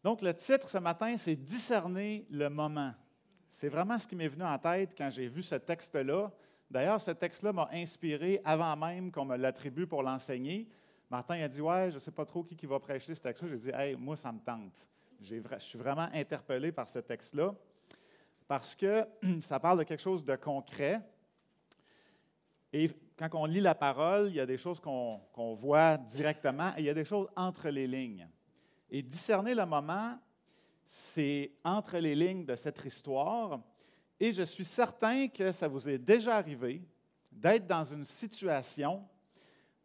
Donc, le titre ce matin, c'est « Discerner le moment ». C'est vraiment ce qui m'est venu en tête quand j'ai vu ce texte-là. D'ailleurs, ce texte-là m'a inspiré avant même qu'on me l'attribue pour l'enseigner. Martin a dit « Ouais, je ne sais pas trop qui va prêcher ce texte-là. » J'ai dit « Hey, moi, ça me tente. » Je suis vraiment interpellé par ce texte-là parce que ça parle de quelque chose de concret. Et quand on lit la parole, il y a des choses qu'on voit directement et il y a des choses entre les lignes. Et discerner le moment, c'est entre les lignes de cette histoire. Et je suis certain que ça vous est déjà arrivé d'être dans une situation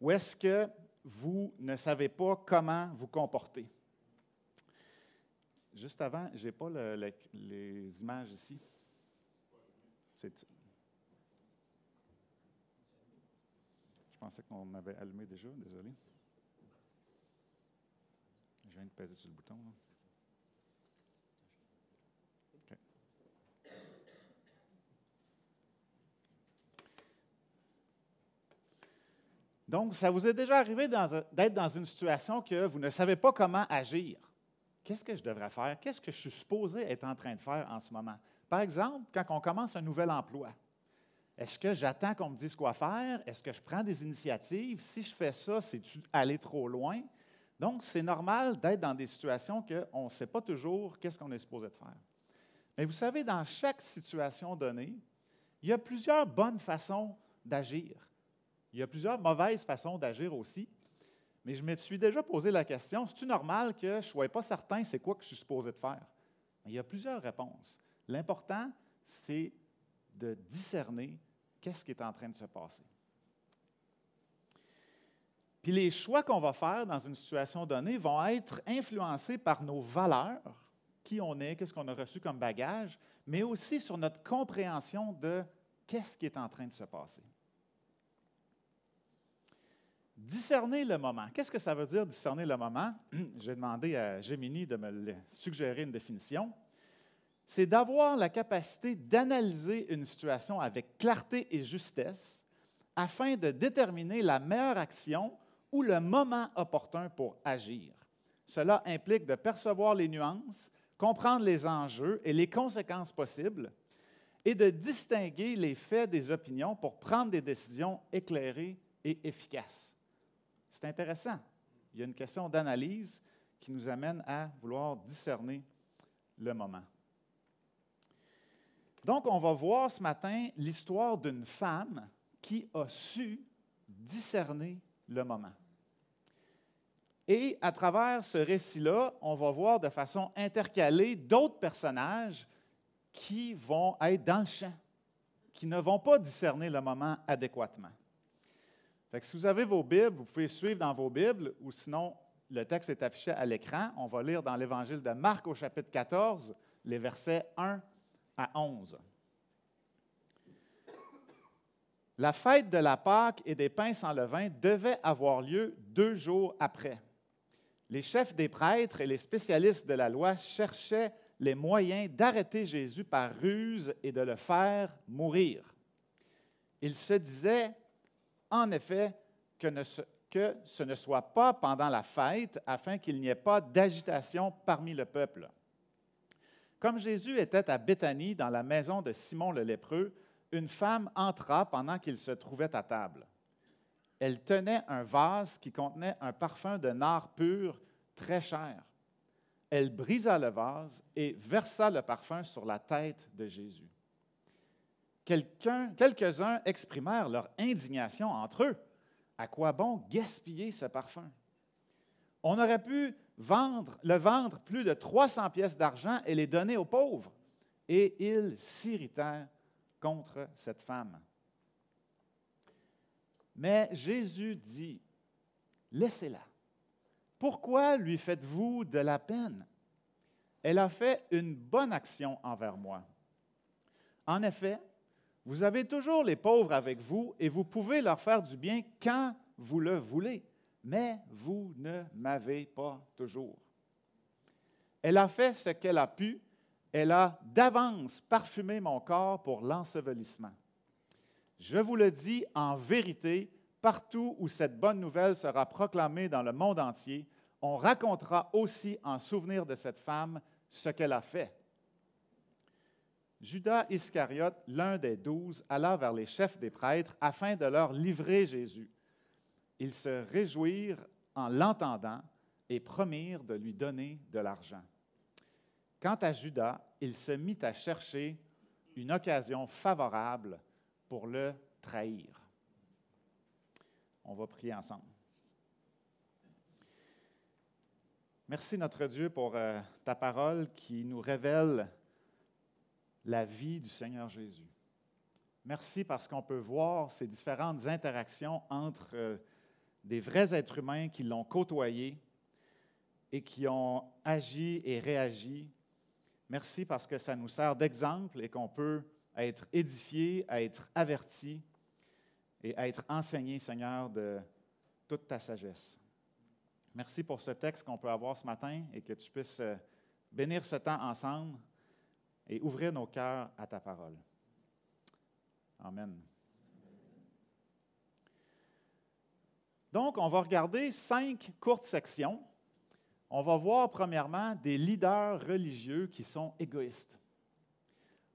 où est-ce que vous ne savez pas comment vous comporter. Juste avant, je n'ai pas les images ici. Je pensais qu'on avait allumé déjà, désolé. Je viens de peser sur le bouton. Là. Okay. Donc, ça vous est déjà arrivé d'être dans une situation que vous ne savez pas comment agir. Qu'est-ce que je devrais faire? Qu'est-ce que je suis supposé être en train de faire en ce moment? Par exemple, quand on commence un nouvel emploi, est-ce que j'attends qu'on me dise quoi faire? Est-ce que je prends des initiatives? Si je fais ça, c'est-tu aller trop loin? Donc, c'est normal d'être dans des situations qu'on ne sait pas toujours qu'est-ce qu'on est supposé de faire. Mais vous savez, dans chaque situation donnée, il y a plusieurs bonnes façons d'agir. Il y a plusieurs mauvaises façons d'agir aussi. Mais je me suis déjà posé la question, c'est-tu normal que je ne sois pas certain c'est quoi que je suis supposé de faire? Il y a plusieurs réponses. L'important, c'est de discerner qu'est-ce qui est en train de se passer. Puis les choix qu'on va faire dans une situation donnée vont être influencés par nos valeurs, qui on est, qu'est-ce qu'on a reçu comme bagage, mais aussi sur notre compréhension de qu'est-ce qui est en train de se passer. Discerner le moment. Qu'est-ce que ça veut dire, discerner le moment? J'ai demandé à Gemini de me suggérer une définition. C'est d'avoir la capacité d'analyser une situation avec clarté et justesse afin de déterminer la meilleure action ou le moment opportun pour agir. Cela implique de percevoir les nuances, comprendre les enjeux et les conséquences possibles et de distinguer les faits des opinions pour prendre des décisions éclairées et efficaces. C'est intéressant. Il y a une question d'analyse qui nous amène à vouloir discerner le moment. Donc, on va voir ce matin l'histoire d'une femme qui a su discerner le moment. Et à travers ce récit-là, on va voir de façon intercalée d'autres personnages qui vont être dans le champ, qui ne vont pas discerner le moment adéquatement. Fait que si vous avez vos Bibles, vous pouvez suivre dans vos Bibles, ou sinon, le texte est affiché à l'écran. On va lire dans l'Évangile de Marc au chapitre 14, les versets 1 à 11. La fête de la Pâque et des pains sans levain devait avoir lieu 2 jours après. Les chefs des prêtres et les spécialistes de la loi cherchaient les moyens d'arrêter Jésus par ruse et de le faire mourir. Ils se disaient, en effet, que ce ne soit pas pendant la fête, afin qu'il n'y ait pas d'agitation parmi le peuple. Comme Jésus était à Béthanie, dans la maison de Simon le lépreux, une femme entra pendant qu'il se trouvait à table. Elle tenait un vase qui contenait un parfum de nard pur très cher. Elle brisa le vase et versa le parfum sur la tête de Jésus. Quelques-uns exprimèrent leur indignation entre eux. À quoi bon gaspiller ce parfum? On aurait pu le vendre plus de 300 pièces d'argent et les donner aux pauvres. Et ils s'irritèrent contre cette femme. Mais Jésus dit, « Laissez-la. Pourquoi lui faites-vous de la peine? Elle a fait une bonne action envers moi. En effet, vous avez toujours les pauvres avec vous et vous pouvez leur faire du bien quand vous le voulez, mais vous ne m'avez pas toujours. Elle a fait ce qu'elle a pu. Elle a d'avance parfumé mon corps pour l'ensevelissement. Je vous le dis en vérité, partout où cette bonne nouvelle sera proclamée dans le monde entier, on racontera aussi en souvenir de cette femme ce qu'elle a fait. Judas Iscariote, l'un des 12, alla vers les chefs des prêtres afin de leur livrer Jésus. Ils se réjouirent en l'entendant et promirent de lui donner de l'argent. Quant à Judas, il se mit à chercher une occasion favorable pour le trahir. On va prier ensemble. Merci notre Dieu pour ta parole qui nous révèle la vie du Seigneur Jésus. Merci parce qu'on peut voir ces différentes interactions entre des vrais êtres humains qui l'ont côtoyé et qui ont agi et réagi. Merci parce que ça nous sert d'exemple et qu'on peut être édifié, être averti et être enseigné, Seigneur, de toute ta sagesse. Merci pour ce texte qu'on peut avoir ce matin et que tu puisses bénir ce temps ensemble et ouvrir nos cœurs à ta parole. Amen. Donc, on va regarder 5 courtes sections. On va voir premièrement des leaders religieux qui sont égoïstes.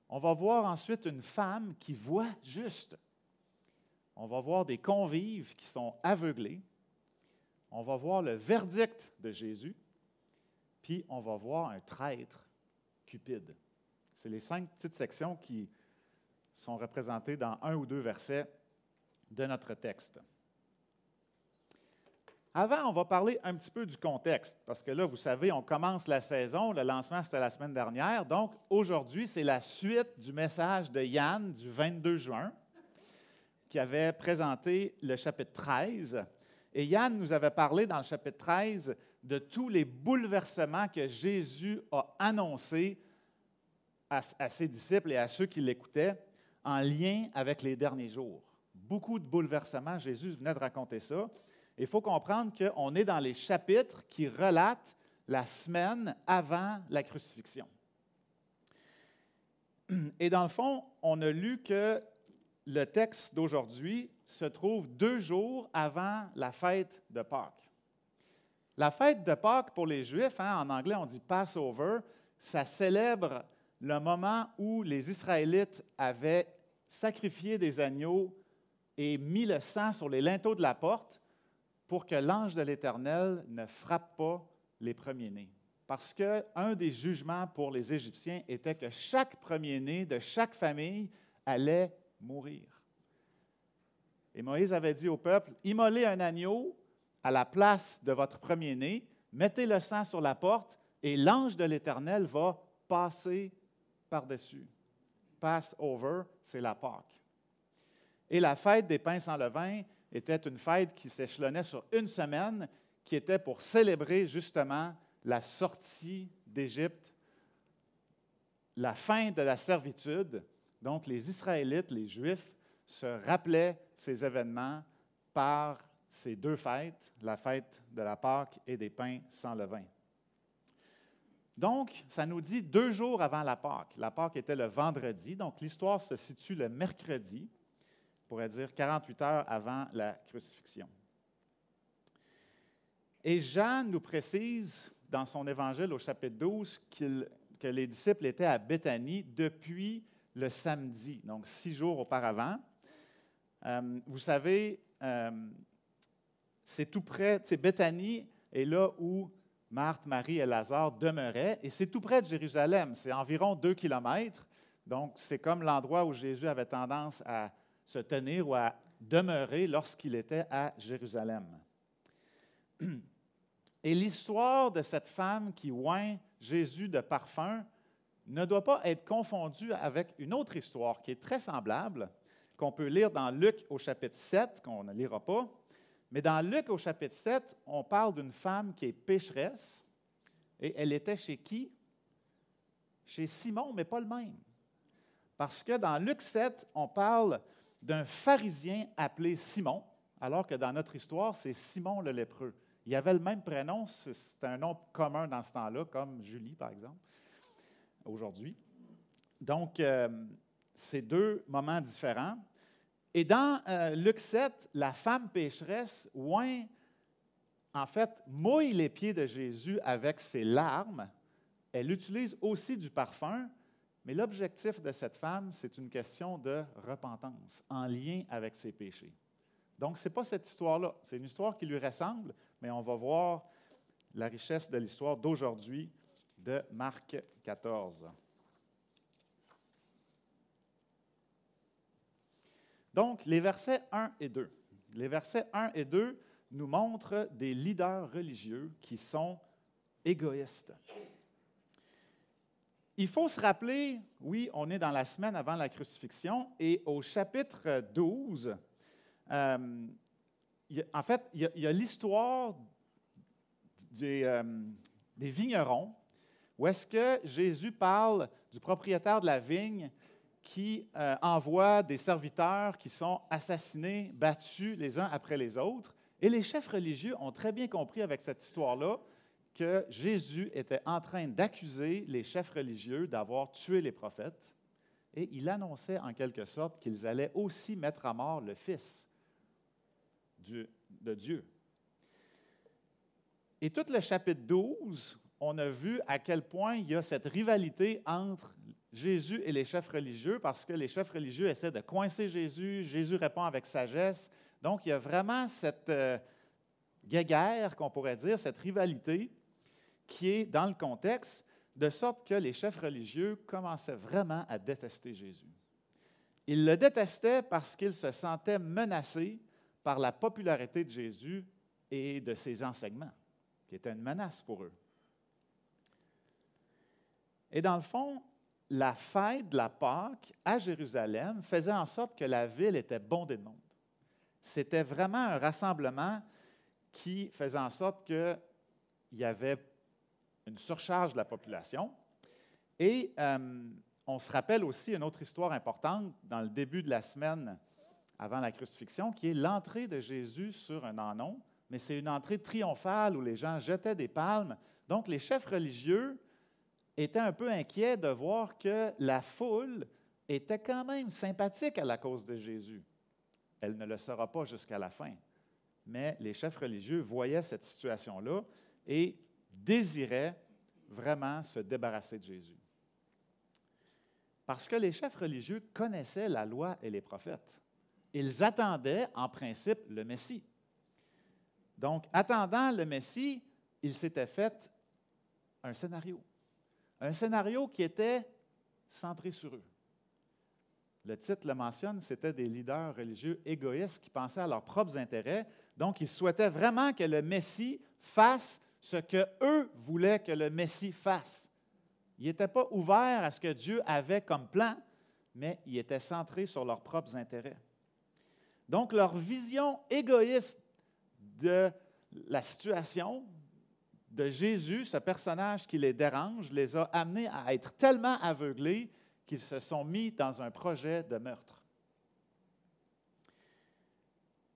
On va voir ensuite une femme qui voit juste. On va voir des convives qui sont aveuglés. On va voir le verdict de Jésus. Puis on va voir un traître, Cupide. C'est les 5 petites sections qui sont représentées dans 1 ou 2 versets de notre texte. Avant, on va parler un petit peu du contexte, parce que là, vous savez, on commence la saison. Le lancement, c'était la semaine dernière. Donc, aujourd'hui, c'est la suite du message de Yann du 22 juin, qui avait présenté le chapitre 13. Et Yann nous avait parlé dans le chapitre 13 de tous les bouleversements que Jésus a annoncés à ses disciples et à ceux qui l'écoutaient en lien avec les derniers jours. Beaucoup de bouleversements, Jésus venait de raconter ça. Il faut comprendre qu'on est dans les chapitres qui relatent la semaine avant la crucifixion. Et dans le fond, on a lu que le texte d'aujourd'hui se trouve 2 jours avant la fête de Pâques. La fête de Pâques, pour les Juifs, en anglais on dit Passover, ça célèbre le moment où les Israélites avaient sacrifié des agneaux et mis le sang sur les linteaux de la porte pour que l'ange de l'Éternel ne frappe pas les premiers-nés. Parce qu'un des jugements pour les Égyptiens était que chaque premier-né de chaque famille allait mourir. Et Moïse avait dit au peuple, « Immolez un agneau à la place de votre premier-né, mettez le sang sur la porte, et l'ange de l'Éternel va passer par-dessus. » Passover, c'est la Pâque. Et la fête des pains sans levain était une fête qui s'échelonnait sur une semaine, qui était pour célébrer justement la sortie d'Égypte, la fin de la servitude. Donc, les Israélites, les Juifs, se rappelaient ces événements par ces 2 fêtes, la fête de la Pâque et des pains sans levain. Donc, ça nous dit 2 jours avant la Pâque. La Pâque était le vendredi, donc l'histoire se situe le mercredi, on pourrait dire 48 heures avant la crucifixion. Et Jean nous précise dans son évangile au chapitre 12 que les disciples étaient à Béthanie depuis le samedi, donc 6 jours auparavant. Vous savez, c'est tout près, Béthanie est là où Marthe, Marie et Lazare demeuraient, et c'est tout près de Jérusalem, c'est environ 2 kilomètres, donc c'est comme l'endroit où Jésus avait tendance à se tenir ou à demeurer lorsqu'il était à Jérusalem. Et l'histoire de cette femme qui oint Jésus de parfum ne doit pas être confondue avec une autre histoire qui est très semblable, qu'on peut lire dans Luc au chapitre 7, qu'on ne lira pas. Mais dans Luc au chapitre 7, on parle d'une femme qui est pécheresse, et elle était chez qui? Chez Simon, mais pas le même. Parce que dans Luc 7, on parle d'un pharisien appelé Simon, alors que dans notre histoire, c'est Simon le lépreux. Il avait le même prénom, c'est un nom commun dans ce temps-là, comme Julie, par exemple, aujourd'hui. Donc, c'est 2 moments différents. Et dans Luc 7, la femme pécheresse oint en fait, mouille les pieds de Jésus avec ses larmes. Elle utilise aussi du parfum, mais l'objectif de cette femme, c'est une question de repentance en lien avec ses péchés. Donc, ce n'est pas cette histoire-là. C'est une histoire qui lui ressemble, mais on va voir la richesse de l'histoire d'aujourd'hui de Marc 14. Donc, les versets 1 et 2. Les versets 1 et 2 nous montrent des leaders religieux qui sont égoïstes. Il faut se rappeler, oui, on est dans la semaine avant la crucifixion, et au chapitre 12, il y a l'histoire des vignerons, où est-ce que Jésus parle du propriétaire de la vigne qui envoie des serviteurs qui sont assassinés, battus les uns après les autres. Et les chefs religieux ont très bien compris avec cette histoire-là que Jésus était en train d'accuser les chefs religieux d'avoir tué les prophètes. Et il annonçait en quelque sorte qu'ils allaient aussi mettre à mort le Fils de Dieu. Et tout le chapitre 12, on a vu à quel point il y a cette rivalité entre Jésus et les chefs religieux, parce que les chefs religieux essaient de coincer Jésus, Jésus répond avec sagesse. Donc, il y a vraiment cette guéguerre, qu'on pourrait dire, cette rivalité qui est dans le contexte, de sorte que les chefs religieux commençaient vraiment à détester Jésus. Ils le détestaient parce qu'ils se sentaient menacés par la popularité de Jésus et de ses enseignements, qui étaient une menace pour eux. Et dans le fond, la fête de la Pâque à Jérusalem faisait en sorte que la ville était bondée de monde. C'était vraiment un rassemblement qui faisait en sorte qu'il y avait une surcharge de la population. Et on se rappelle aussi une autre histoire importante dans le début de la semaine avant la crucifixion, qui est l'entrée de Jésus sur un ânon, mais c'est une entrée triomphale où les gens jetaient des palmes. Donc, les chefs religieux étaient un peu inquiets de voir que la foule était quand même sympathique à la cause de Jésus. Elle ne le sera pas jusqu'à la fin. Mais les chefs religieux voyaient cette situation-là et désiraient vraiment se débarrasser de Jésus. Parce que les chefs religieux connaissaient la loi et les prophètes. Ils attendaient, en principe, le Messie. Donc, attendant le Messie, il s'était fait un scénario. Un scénario qui était centré sur eux. Le titre le mentionne, c'était des leaders religieux égoïstes qui pensaient à leurs propres intérêts. Donc, ils souhaitaient vraiment que le Messie fasse ce qu'eux voulaient que le Messie fasse. Ils n'étaient pas ouverts à ce que Dieu avait comme plan, mais ils étaient centrés sur leurs propres intérêts. Donc, leur vision égoïste de la situation de Jésus, ce personnage qui les dérange, les a amenés à être tellement aveuglés qu'ils se sont mis dans un projet de meurtre.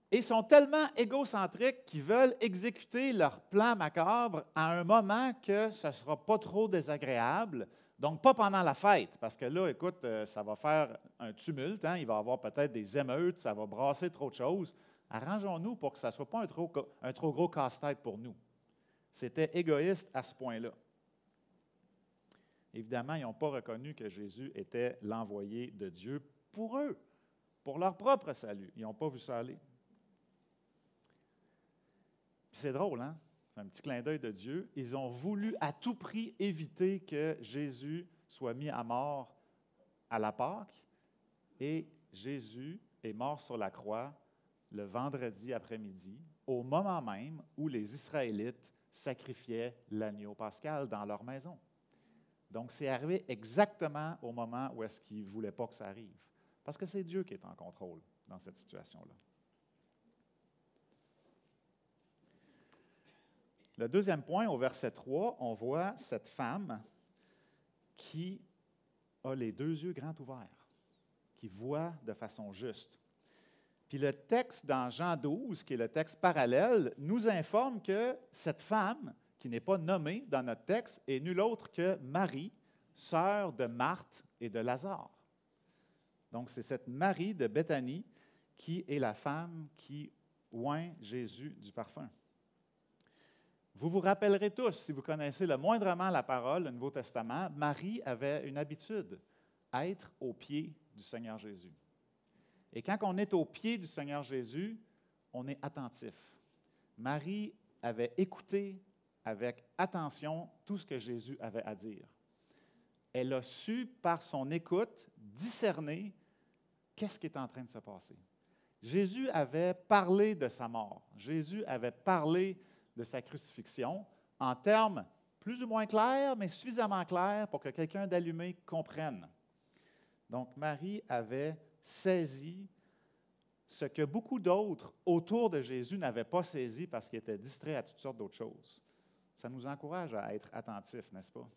Et sont tellement égocentriques qu'ils veulent exécuter leur plan macabre à un moment que ce ne sera pas trop désagréable. Donc, pas pendant la fête, parce que là, écoute, ça va faire un tumulte, hein? Il va y avoir peut-être des émeutes, ça va brasser trop de choses. Arrangeons-nous pour que ça ne soit pas un trop gros casse-tête pour nous. C'était égoïste à ce point-là. Évidemment, ils n'ont pas reconnu que Jésus était l'envoyé de Dieu pour eux, pour leur propre salut. Ils n'ont pas vu ça aller. Puis c'est drôle, hein? C'est un petit clin d'œil de Dieu. Ils ont voulu à tout prix éviter que Jésus soit mis à mort à la Pâque. Et Jésus est mort sur la croix le vendredi après-midi, au moment même où les Israélites sacrifiaient l'agneau pascal dans leur maison. Donc, c'est arrivé exactement au moment où est-ce qu'ils ne voulaient pas que ça arrive. Parce que c'est Dieu qui est en contrôle dans cette situation-là. Le deuxième point, au verset 3, on voit cette femme qui a les deux yeux grands ouverts, qui voit de façon juste. Puis le texte dans Jean 12, qui est le texte parallèle, nous informe que cette femme, qui n'est pas nommée dans notre texte, est nulle autre que Marie, sœur de Marthe et de Lazare. Donc, c'est cette Marie de Béthanie qui est la femme qui oint Jésus du parfum. Vous vous rappellerez tous, si vous connaissez le moindrement la parole, le Nouveau Testament, Marie avait une habitude, être au pied du Seigneur Jésus. Et quand on est au pied du Seigneur Jésus, on est attentif. Marie avait écouté avec attention tout ce que Jésus avait à dire. Elle a su, par son écoute, discerner qu'est-ce qui est en train de se passer. Jésus avait parlé de sa mort. Jésus avait parlé de sa crucifixion en termes plus ou moins clairs, mais suffisamment clairs pour que quelqu'un d'allumé comprenne. Donc, Marie avait saisi ce que beaucoup d'autres autour de Jésus n'avaient pas saisi parce qu'ils étaient distraits à toutes sortes d'autres choses. Ça nous encourage à être attentifs, n'est-ce pas?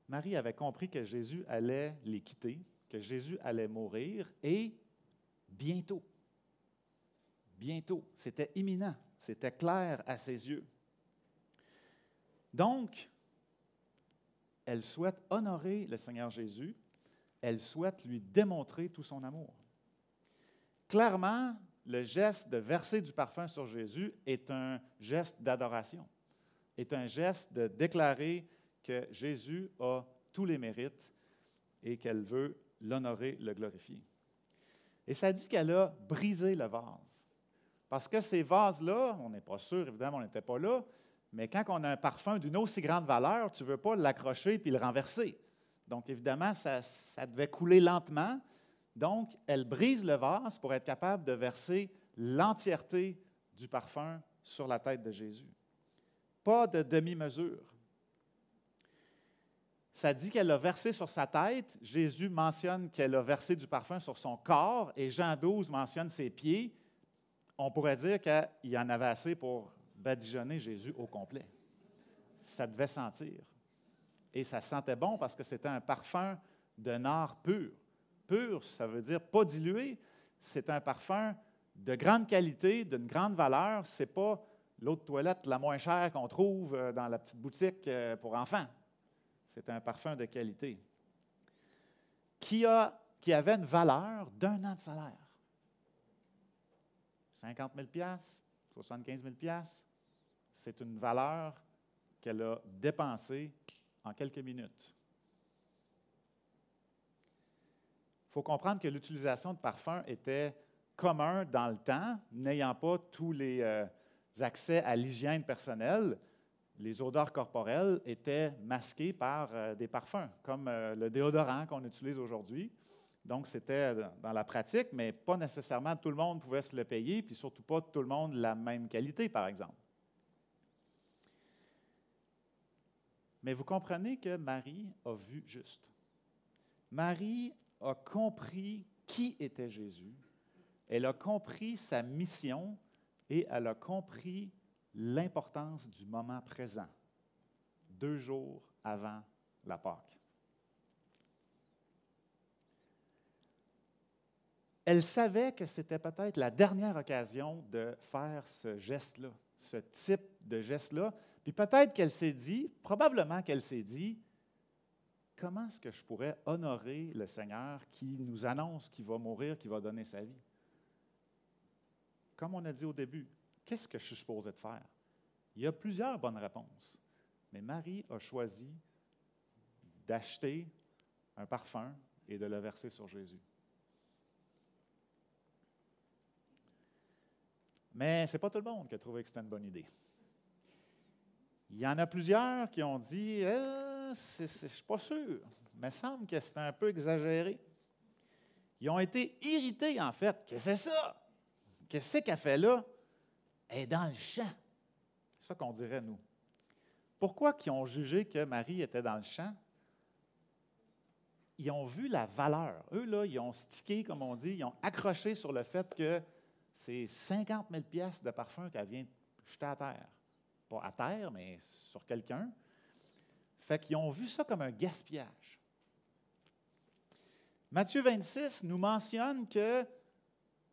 Marie avait compris que Jésus allait les quitter, que Jésus allait mourir, et bientôt. Bientôt. C'était imminent. C'était clair à ses yeux. Donc, elle souhaite honorer le Seigneur Jésus. Elle souhaite lui démontrer tout son amour. Clairement, le geste de verser du parfum sur Jésus est un geste d'adoration, est un geste de déclarer que Jésus a tous les mérites et qu'elle veut l'honorer, le glorifier. Et ça dit qu'elle a brisé le vase. Parce que ces vases-là, on n'est pas sûr, évidemment, on n'était pas là, mais quand on a un parfum d'une aussi grande valeur, tu ne veux pas l'accrocher puis le renverser. Donc, évidemment, ça devait couler lentement. Donc, elle brise le vase pour être capable de verser l'entièreté du parfum sur la tête de Jésus. Pas de demi-mesure. Ça dit qu'elle a versé sur sa tête. Jésus mentionne qu'elle a versé du parfum sur son corps et Jean 12 mentionne ses pieds. On pourrait dire qu'il y en avait assez pour badigeonner Jésus au complet. Ça devait sentir. Et ça sentait bon parce que c'était un parfum de nard pur. Pur, ça veut dire pas dilué. C'est un parfum de grande qualité, d'une grande valeur. Ce n'est pas l'eau de toilette la moins chère qu'on trouve dans la petite boutique pour enfants. C'est un parfum de qualité qui avait une valeur d'un an de salaire. 50 000 $, 75 000 $, c'est une valeur qu'elle a dépensée en quelques minutes. Il faut comprendre que l'utilisation de parfums était commun dans le temps, n'ayant pas tous les accès à l'hygiène personnelle. Les odeurs corporelles étaient masquées par des parfums, comme le déodorant qu'on utilise aujourd'hui. Donc, c'était dans la pratique, mais pas nécessairement tout le monde pouvait se le payer, puis surtout pas tout le monde la même qualité, par exemple. Mais vous comprenez que Marie a vu juste. Marie a compris qui était Jésus, elle a compris sa mission et elle a compris l'importance du moment présent, 2 jours avant la Pâque. Elle savait que c'était peut-être la dernière occasion de faire ce geste-là, ce type de geste-là. Puis peut-être qu'elle s'est dit, probablement qu'elle s'est dit, comment est-ce que je pourrais honorer le Seigneur qui nous annonce qu'il va mourir, qu'il va donner sa vie? Comme on a dit au début, qu'est-ce que je suis supposé de faire? Il y a plusieurs bonnes réponses, mais Marie a choisi d'acheter un parfum et de le verser sur Jésus. Mais ce n'est pas tout le monde qui a trouvé que c'était une bonne idée. Il y en a plusieurs qui ont dit je ne suis pas sûr, il me semble que c'est un peu exagéré. Ils ont été irrités, en fait. Qu'est-ce que c'est ça? Qu'est-ce qu'elle fait là? Elle est dans le champ. C'est ça qu'on dirait, nous. Pourquoi ils ont jugé que Marie était dans le champ? Ils ont vu la valeur. Eux, là, ils ont stické, comme on dit, ils ont accroché sur le fait que c'est 50 000 $ de parfum qu'elle vient jeter à terre. Pas à terre, mais sur quelqu'un. Fait qu'ils ont vu ça comme un gaspillage. Matthieu 26 nous mentionne que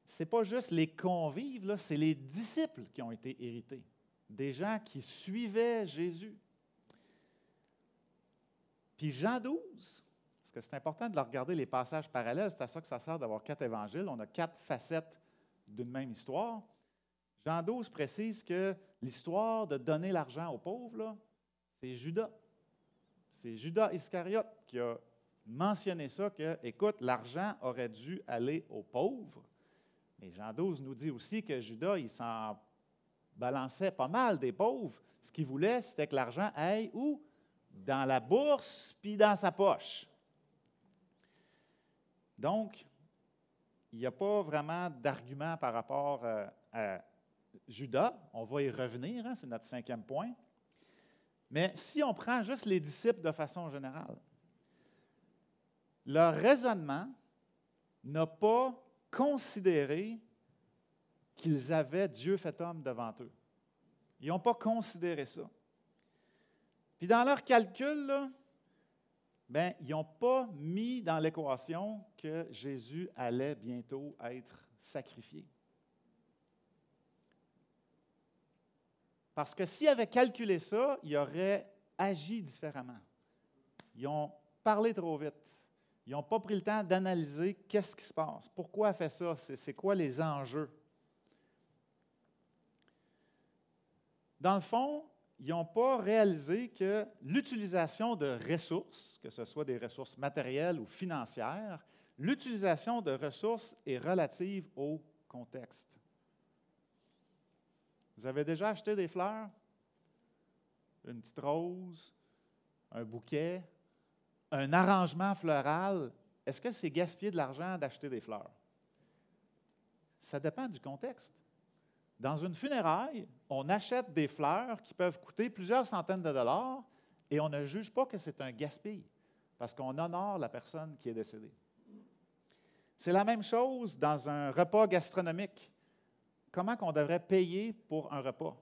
ce n'est pas juste les convives, là, c'est les disciples qui ont été irrités. Des gens qui suivaient Jésus. Puis Jean 12, parce que c'est important de regarder les passages parallèles, c'est à ça que ça sert d'avoir 4 évangiles. On a 4 facettes d'une même histoire. Jean 12 précise que l'histoire de donner l'argent aux pauvres, là, c'est Judas. C'est Judas Iscariote qui a mentionné ça, que, écoute, l'argent aurait dû aller aux pauvres. Mais Jean 12 nous dit aussi que Judas, il s'en balançait pas mal des pauvres. Ce qu'il voulait, c'était que l'argent aille où? Dans la bourse, puis dans sa poche. Donc, il n'y a pas vraiment d'argument par rapport à Judas. On va y revenir, hein, c'est notre 5e point. Mais si on prend juste les disciples de façon générale, leur raisonnement n'a pas considéré qu'ils avaient Dieu fait homme devant eux. Ils n'ont pas considéré ça. Puis dans leur calcul, là, ils n'ont pas mis dans l'équation que Jésus allait bientôt être sacrifié. Parce que s'ils avaient calculé ça, ils auraient agi différemment. Ils ont parlé trop vite. Ils n'ont pas pris le temps d'analyser qu'est-ce qui se passe. Pourquoi elle fait ça? C'est quoi les enjeux? Dans le fond, ils n'ont pas réalisé que l'utilisation de ressources, que ce soit des ressources matérielles ou financières, l'utilisation de ressources est relative au contexte. Vous avez déjà acheté des fleurs? Une petite rose, un bouquet, un arrangement floral. Est-ce que c'est gaspiller de l'argent d'acheter des fleurs? Ça dépend du contexte. Dans une funéraille, on achète des fleurs qui peuvent coûter plusieurs centaines de dollars et on ne juge pas que c'est un gaspille parce qu'on honore la personne qui est décédée. C'est la même chose dans un repas gastronomique. Comment on devrait payer pour un repas?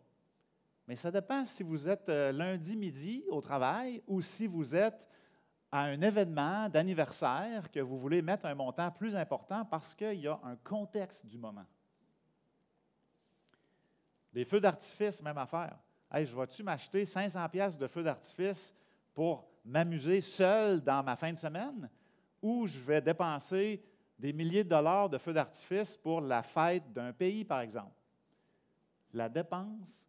Mais ça dépend si vous êtes lundi midi au travail ou si vous êtes à un événement d'anniversaire que vous voulez mettre un montant plus important parce qu'il y a un contexte du moment. Les feux d'artifice, même affaire. Hey, je vais-tu m'acheter 500$ de feux d'artifice pour m'amuser seul dans ma fin de semaine ou je vais dépenser des milliers de dollars de feux d'artifice pour la fête d'un pays, par exemple? La dépense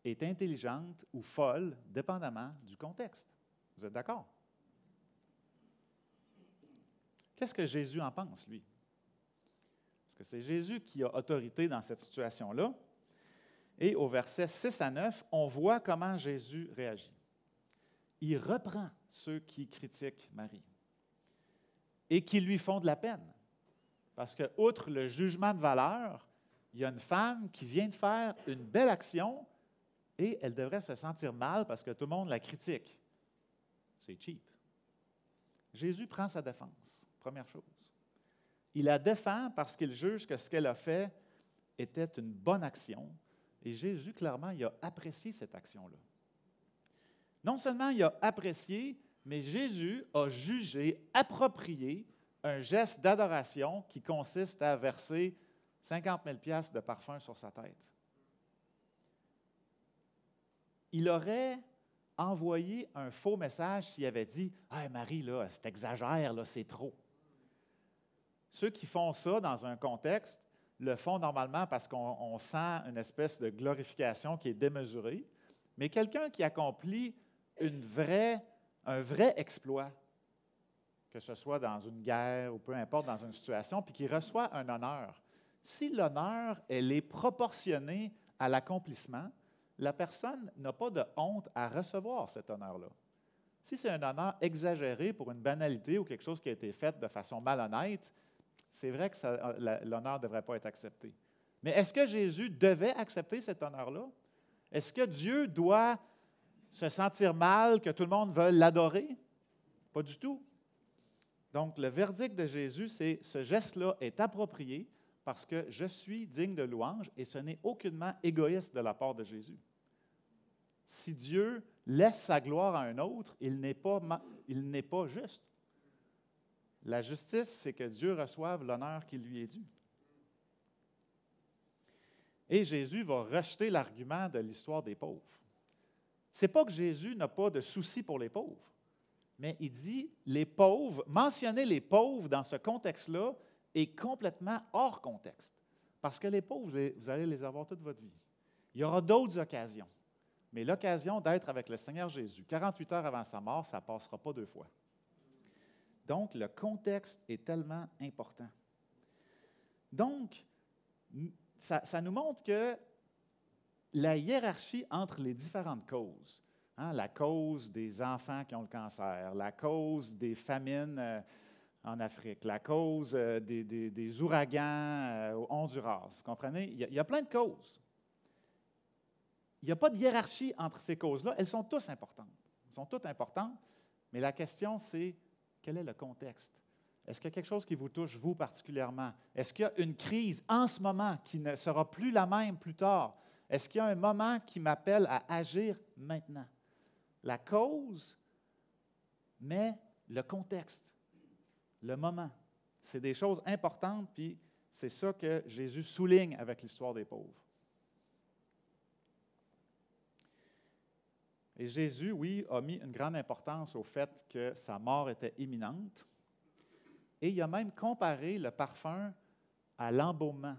est intelligente ou folle, dépendamment du contexte. Vous êtes d'accord? Qu'est-ce que Jésus en pense, lui? Parce que c'est Jésus qui a autorité dans cette situation-là. Et au verset 6 à 9, on voit comment Jésus réagit. Il reprend ceux qui critiquent Marie et qui lui font de la peine. Parce que, outre le jugement de valeur, il y a une femme qui vient de faire une belle action et elle devrait se sentir mal parce que tout le monde la critique. C'est cheap. Jésus prend sa défense, première chose. Il la défend parce qu'il juge que ce qu'elle a fait était une bonne action. Et Jésus, clairement, il a apprécié cette action-là. Non seulement il a apprécié, mais Jésus a jugé approprié un geste d'adoration qui consiste à verser 50 000 $ de parfum sur sa tête. Il aurait envoyé un faux message s'il avait dit « Ah, Marie, là, c'est exagère, là, c'est trop. » Ceux qui font ça dans un contexte le font normalement parce qu'on sent une espèce de glorification qui est démesurée, mais quelqu'un qui accomplit un vrai exploit, que ce soit dans une guerre ou peu importe dans une situation, puis qui reçoit un honneur, si l'honneur, elle est proportionnée à l'accomplissement, la personne n'a pas de honte à recevoir cet honneur-là. Si c'est un honneur exagéré pour une banalité ou quelque chose qui a été fait de façon malhonnête, c'est vrai que l'honneur ne devrait pas être accepté. Mais est-ce que Jésus devait accepter cet honneur-là? Est-ce que Dieu doit se sentir mal que tout le monde veuille l'adorer? Pas du tout. Donc, le verdict de Jésus, c'est ce geste-là est approprié parce que je suis digne de louange et ce n'est aucunement égoïste de la part de Jésus. Si Dieu laisse sa gloire à un autre, il n'est pas juste. La justice, c'est que Dieu reçoive l'honneur qui lui est dû. Et Jésus va rejeter l'argument de l'histoire des pauvres. Ce n'est pas que Jésus n'a pas de souci pour les pauvres, mais il dit les pauvres, mentionner les pauvres dans ce contexte-là est complètement hors contexte. Parce que les pauvres, vous allez les avoir toute votre vie. Il y aura d'autres occasions. Mais l'occasion d'être avec le Seigneur Jésus, 48 heures avant sa mort, ça ne passera pas deux fois. Donc, le contexte est tellement important. Donc, ça nous montre que la hiérarchie entre les différentes causes, la cause des enfants qui ont le cancer, la cause des famines en Afrique, la cause des ouragans au Honduras, vous comprenez? Il y a plein de causes. Il n'y a pas de hiérarchie entre ces causes-là. Elles sont toutes importantes. Elles sont toutes importantes, mais la question, c'est quel est le contexte? Est-ce qu'il y a quelque chose qui vous touche, vous particulièrement? Est-ce qu'il y a une crise en ce moment qui ne sera plus la même plus tard? Est-ce qu'il y a un moment qui m'appelle à agir maintenant? La cause, mais le contexte, le moment. C'est des choses importantes, puis c'est ça que Jésus souligne avec l'histoire des pauvres. Et Jésus, oui, a mis une grande importance au fait que sa mort était imminente. Et il a même comparé le parfum à l'embaumement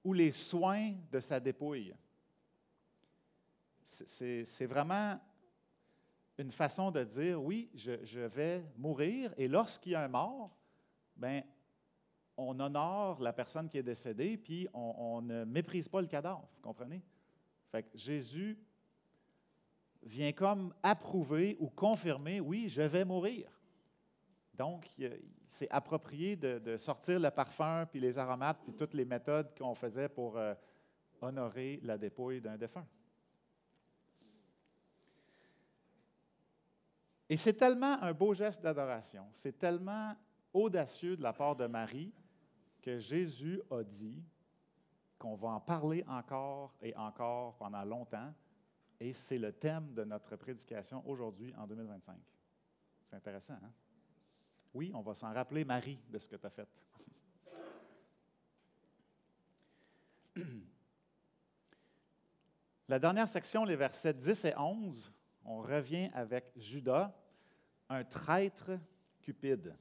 ou les soins de sa dépouille. C'est vraiment une façon de dire, oui, je vais mourir, et lorsqu'il y a un mort, bien, on honore la personne qui est décédée, puis on ne méprise pas le cadavre, vous comprenez? Fait que Jésus vient comme approuver ou confirmer, oui, je vais mourir. Donc, c'est approprié de sortir le parfum, puis les aromates, puis toutes les méthodes qu'on faisait pour honorer la dépouille d'un défunt. Et c'est tellement un beau geste d'adoration, c'est tellement audacieux de la part de Marie que Jésus a dit qu'on va en parler encore et encore pendant longtemps, et c'est le thème de notre prédication aujourd'hui en 2025. C'est intéressant, hein? Oui, on va s'en rappeler, Marie, de ce que tu as fait. La dernière section, les versets 10 et 11, on revient avec Judas, un traître cupide.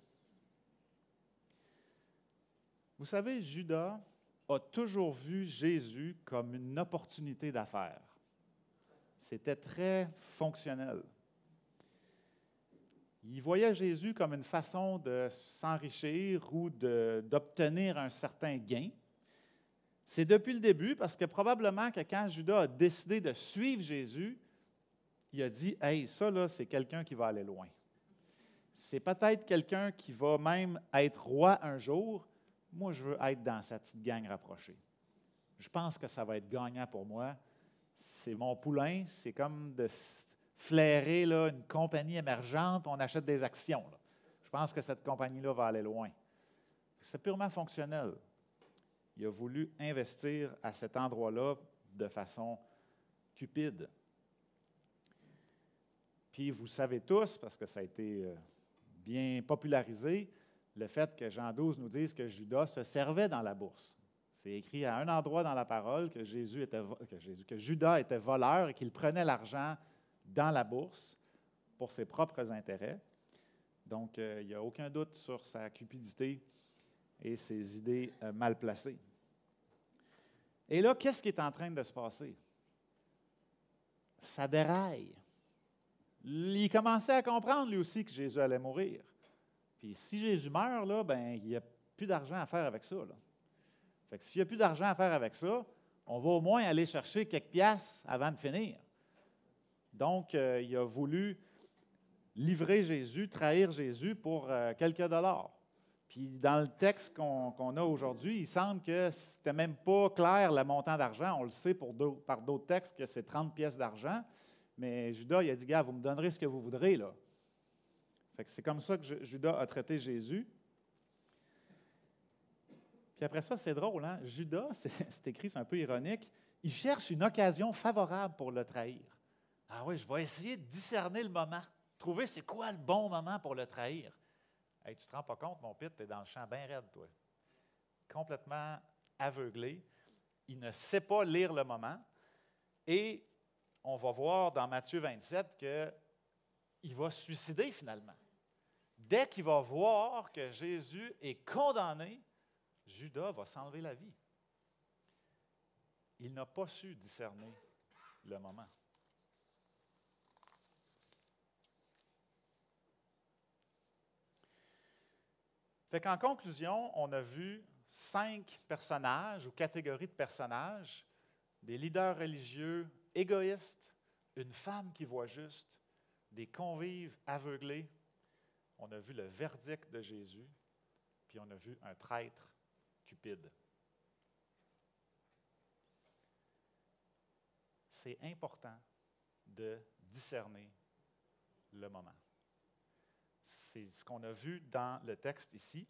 Vous savez, Judas a toujours vu Jésus comme une opportunité d'affaires. C'était très fonctionnel. Il voyait Jésus comme une façon de s'enrichir ou d'obtenir un certain gain. C'est depuis le début, parce que probablement que quand Judas a décidé de suivre Jésus, il a dit « Hey, ça, là, c'est quelqu'un qui va aller loin. C'est peut-être quelqu'un qui va même être roi un jour. Moi, je veux être dans sa petite gang rapprochée. Je pense que ça va être gagnant pour moi. C'est mon poulain, c'est comme de flairer là, une compagnie émergente, on achète des actions. Là. Je pense que cette compagnie-là va aller loin. C'est purement fonctionnel. Il a voulu investir à cet endroit-là de façon cupide. Puis vous savez tous, parce que ça a été bien popularisé, le fait que Jean 12 nous dise que Judas se servait dans la bourse. C'est écrit à un endroit dans la parole que Judas était voleur et qu'il prenait l'argent dans la bourse pour ses propres intérêts. Donc, il n'y a aucun doute sur sa cupidité et ses idées mal placées. Et là, qu'est-ce qui est en train de se passer? Ça déraille. Il commençait à comprendre, lui aussi, que Jésus allait mourir. Puis si Jésus meurt, là, ben, il n'y a plus d'argent à faire avec ça. Là. Fait que s'il n'y a plus d'argent à faire avec ça, on va au moins aller chercher quelques piastres avant de finir. Donc, il a voulu livrer Jésus, trahir Jésus pour quelques dollars. Puis dans le texte qu'on a aujourd'hui, il semble que ce n'était même pas clair le montant d'argent. On le sait par d'autres textes que c'est 30 pièces d'argent. Mais Judas, il a dit, gars, vous me donnerez ce que vous voudrez, là. Fait que c'est comme ça que Judas a traité Jésus. Puis après ça, c'est drôle, hein? Judas, c'est écrit, c'est un peu ironique, il cherche une occasion favorable pour le trahir. Ah oui, je vais essayer de discerner le moment, trouver c'est quoi le bon moment pour le trahir. Hey, tu ne te rends pas compte, mon pit, tu es dans le champ bien raide, toi. Complètement aveuglé. Il ne sait pas lire le moment. Et on va voir dans Matthieu 27 qu'il va se suicider finalement. Dès qu'il va voir que Jésus est condamné, Judas va s'enlever la vie. il n'a pas su discerner le moment. Fait qu'en conclusion, on a vu 5 personnages ou catégories de personnages, des leaders religieux égoïstes, une femme qui voit juste, des convives aveuglés. On a vu le verdict de Jésus, puis on a vu un traître cupide. C'est important de discerner le moment. C'est ce qu'on a vu dans le texte ici.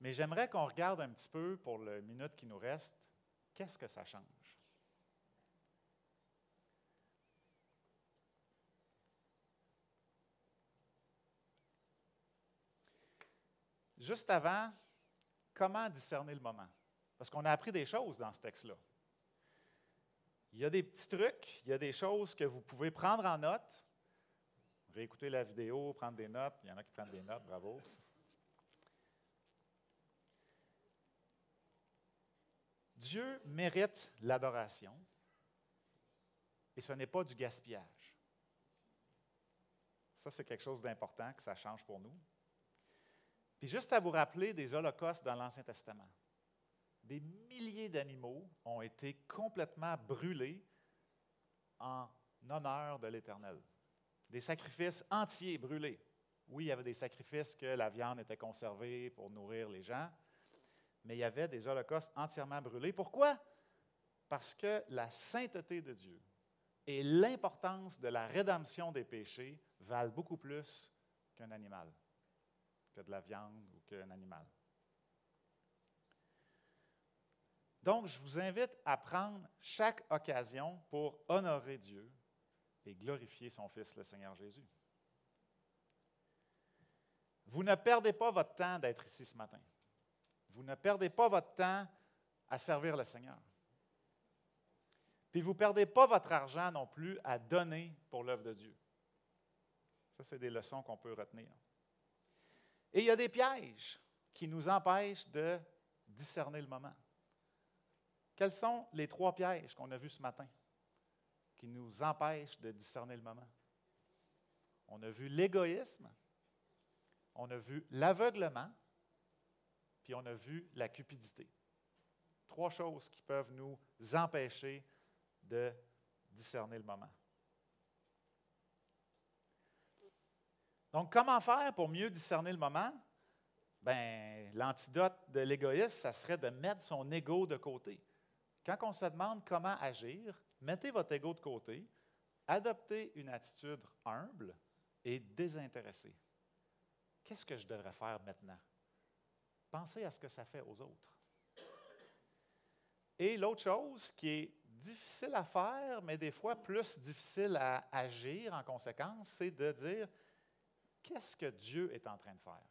Mais j'aimerais qu'on regarde un petit peu, pour la minute qui nous reste, qu'est-ce que ça change? Juste avant, comment discerner le moment? Parce qu'on a appris des choses dans ce texte-là. Il y a des petits trucs, il y a des choses que vous pouvez prendre en note, réécouter la vidéo, prendre des notes. Il y en a qui prennent des notes, bravo. Dieu mérite l'adoration et ce n'est pas du gaspillage. Ça, c'est quelque chose d'important que ça change pour nous. Puis juste à vous rappeler des holocaustes dans l'Ancien Testament. Des milliers d'animaux ont été complètement brûlés en honneur de l'Éternel. Des sacrifices entiers brûlés. Oui, il y avait des sacrifices que la viande était conservée pour nourrir les gens, mais il y avait des holocaustes entièrement brûlés. Pourquoi? Parce que la sainteté de Dieu et l'importance de la rédemption des péchés valent beaucoup plus qu'un animal, que de la viande ou qu'un animal. Donc, je vous invite à prendre chaque occasion pour honorer Dieu et glorifier son Fils, le Seigneur Jésus. Vous ne perdez pas votre temps d'être ici ce matin. Vous ne perdez pas votre temps à servir le Seigneur. Puis vous ne perdez pas votre argent non plus à donner pour l'œuvre de Dieu. Ça, c'est des leçons qu'on peut retenir. Et il y a des pièges qui nous empêchent de discerner le moment. Quels sont les 3 pièges qu'on a vus ce matin qui nous empêchent de discerner le moment? On a vu l'égoïsme, on a vu l'aveuglement, puis on a vu la cupidité. 3 choses qui peuvent nous empêcher de discerner le moment. Donc, comment faire pour mieux discerner le moment? Bien, l'antidote de l'égoïsme, ça serait de mettre son ego de côté. Quand on se demande comment agir, mettez votre ego de côté, adoptez une attitude humble et désintéressée. Qu'est-ce que je devrais faire maintenant? Pensez à ce que ça fait aux autres. Et l'autre chose qui est difficile à faire, mais des fois plus difficile à agir en conséquence, c'est de dire qu'est-ce que Dieu est en train de faire?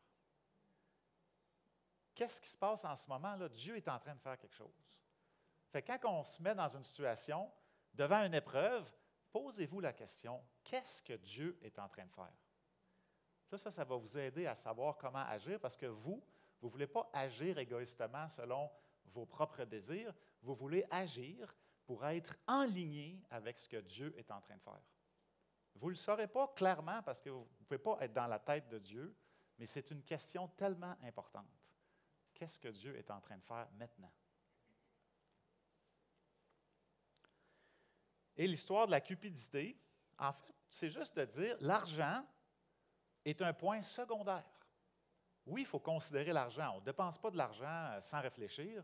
Qu'est-ce qui se passe en ce moment-là? Dieu est en train de faire quelque chose. Fait que quand on se met dans une situation, devant une épreuve, posez-vous la question, qu'est-ce que Dieu est en train de faire? Ça va vous aider à savoir comment agir parce que vous ne voulez pas agir égoïstement selon vos propres désirs, vous voulez agir pour être en ligne avec ce que Dieu est en train de faire. Vous ne le saurez pas clairement parce que vous ne pouvez pas être dans la tête de Dieu, mais c'est une question tellement importante. Qu'est-ce que Dieu est en train de faire maintenant? Et l'histoire de la cupidité, en fait, c'est juste de dire l'argent est un point secondaire. Oui, il faut considérer l'argent. On ne dépense pas de l'argent sans réfléchir,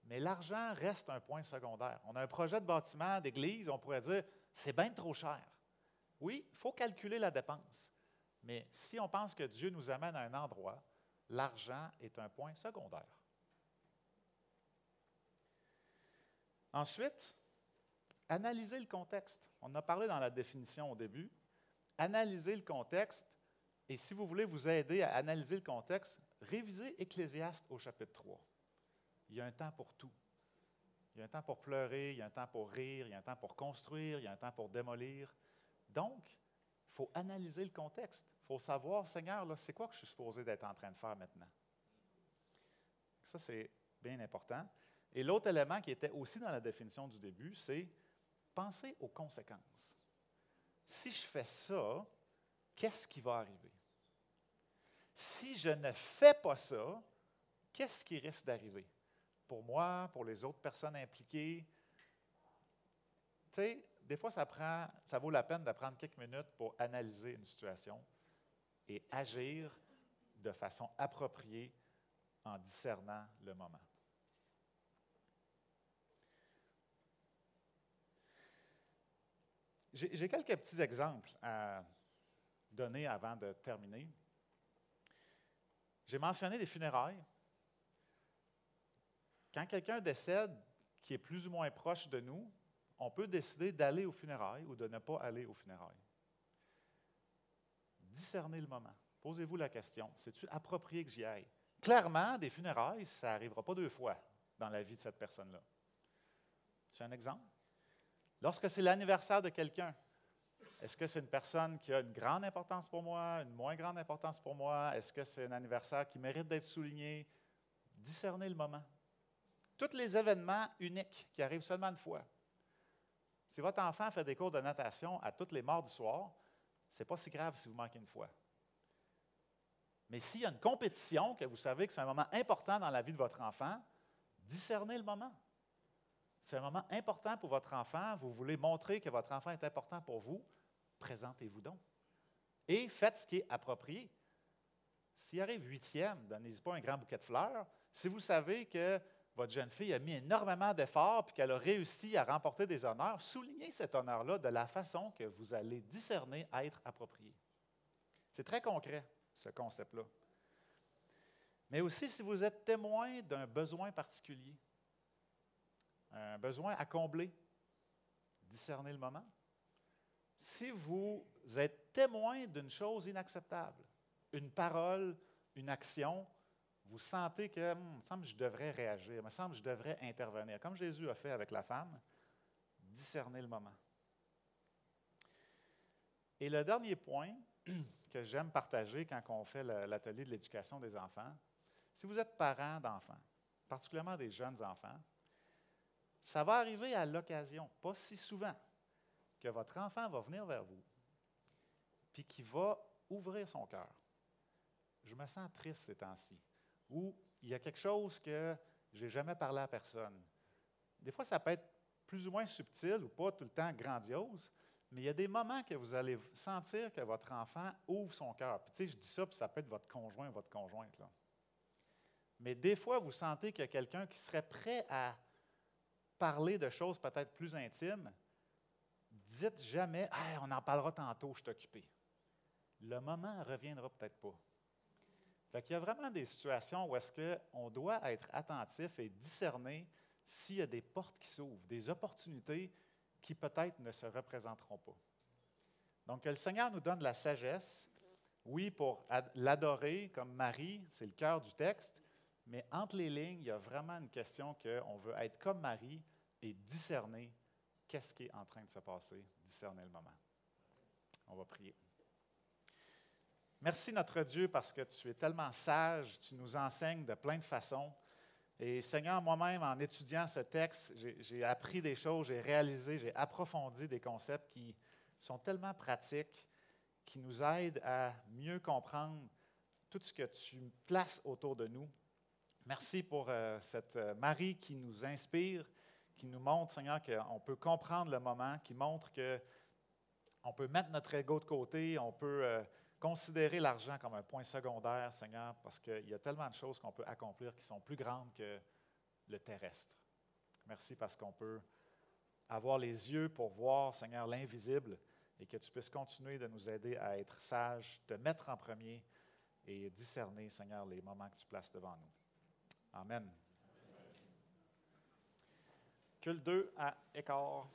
mais l'argent reste un point secondaire. On a un projet de bâtiment, d'église, on pourrait dire c'est bien trop cher. Oui, il faut calculer la dépense, mais si on pense que Dieu nous amène à un endroit, l'argent est un point secondaire. Ensuite, analysez le contexte. On en a parlé dans la définition au début. Analysez le contexte, et si vous voulez vous aider à analyser le contexte, révisez Ecclésiaste au chapitre 3. Il y a un temps pour tout. Il y a un temps pour pleurer, il y a un temps pour rire, il y a un temps pour construire, il y a un temps pour démolir. Donc, il faut analyser le contexte. Il faut savoir, Seigneur, là, c'est quoi que je suis supposé d'être en train de faire maintenant? Ça, c'est bien important. Et l'autre élément qui était aussi dans la définition du début, c'est penser aux conséquences. Si je fais ça, qu'est-ce qui va arriver? Si je ne fais pas ça, qu'est-ce qui risque d'arriver? Pour moi, pour les autres personnes impliquées. Tu sais, des fois, ça vaut la peine de prendre quelques minutes pour analyser une situation et agir de façon appropriée en discernant le moment. J'ai quelques petits exemples à donner avant de terminer. J'ai mentionné les funérailles. Quand quelqu'un décède qui est plus ou moins proche de nous, on peut décider d'aller aux funérailles ou de ne pas aller aux funérailles. Discernez le moment. Posez-vous la question, c'est-tu approprié que j'y aille? Clairement, des funérailles, ça n'arrivera pas 2 fois dans la vie de cette personne-là. C'est un exemple. Lorsque c'est l'anniversaire de quelqu'un, est-ce que c'est une personne qui a une grande importance pour moi, une moins grande importance pour moi? Est-ce que c'est un anniversaire qui mérite d'être souligné? Discernez le moment. Tous les événements uniques qui arrivent seulement une fois. Si votre enfant fait des cours de natation à tous les mardis soirs, ce n'est pas si grave si vous manquez une fois. Mais s'il y a une compétition, que vous savez que c'est un moment important dans la vie de votre enfant, discernez le moment. C'est un moment important pour votre enfant, vous voulez montrer que votre enfant est important pour vous, présentez-vous donc. Et faites ce qui est approprié. S'il arrive 8e, donnez-y pas un grand bouquet de fleurs. Si vous savez que votre jeune fille a mis énormément d'efforts et qu'elle a réussi à remporter des honneurs, soulignez cet honneur-là de la façon que vous allez discerner être approprié. C'est très concret, ce concept-là. Mais aussi, si vous êtes témoin d'un besoin particulier, un besoin à combler, discernez le moment. Si vous êtes témoin d'une chose inacceptable, une parole, une action, vous sentez que, il me semble que je devrais réagir, il me semble que je devrais intervenir, comme Jésus a fait avec la femme, discernez le moment. Et le dernier point que j'aime partager quand on fait l'atelier de l'éducation des enfants, si vous êtes parent d'enfants, particulièrement des jeunes enfants, ça va arriver à l'occasion, pas si souvent, que votre enfant va venir vers vous, puis qu'il va ouvrir son cœur. Je me sens triste ces temps-ci, ou il y a quelque chose que je n'ai jamais parlé à personne. Des fois, ça peut être plus ou moins subtil ou pas tout le temps grandiose, mais il y a des moments que vous allez sentir que votre enfant ouvre son cœur. Puis tu sais, je dis ça, puis ça peut être votre conjoint ou votre conjointe, là. Mais des fois, vous sentez qu'il y a quelqu'un qui serait prêt à parler de choses peut-être plus intimes. Dites jamais « Hey, on en parlera tantôt, je suis occupé ». Le moment ne reviendra peut-être pas. Fait qu'il y a vraiment des situations où est-ce qu'on doit être attentif et discerner s'il y a des portes qui s'ouvrent, des opportunités qui peut-être ne se représenteront pas. Donc, que le Seigneur nous donne la sagesse, oui, pour l'adorer comme Marie, c'est le cœur du texte, mais entre les lignes, il y a vraiment une question qu'on veut être comme Marie et discerner qu'est-ce qui est en train de se passer, discerner le moment. On va prier. Merci notre Dieu parce que tu es tellement sage, tu nous enseignes de plein de façons. Et Seigneur, moi-même, en étudiant ce texte, j'ai appris des choses, j'ai réalisé, j'ai approfondi des concepts qui sont tellement pratiques, qui nous aident à mieux comprendre tout ce que tu places autour de nous. Merci pour cette Marie qui nous inspire, qui nous montre, Seigneur, qu'on peut comprendre le moment, qui montre qu'on peut mettre notre ego de côté, on peut considérer l'argent comme un point secondaire, Seigneur, parce qu'il y a tellement de choses qu'on peut accomplir qui sont plus grandes que le terrestre. Merci parce qu'on peut avoir les yeux pour voir, Seigneur, l'invisible et que tu puisses continuer de nous aider à être sages, te mettre en premier et discerner, Seigneur, les moments que tu places devant nous. Amen. Culte 2 à Écart.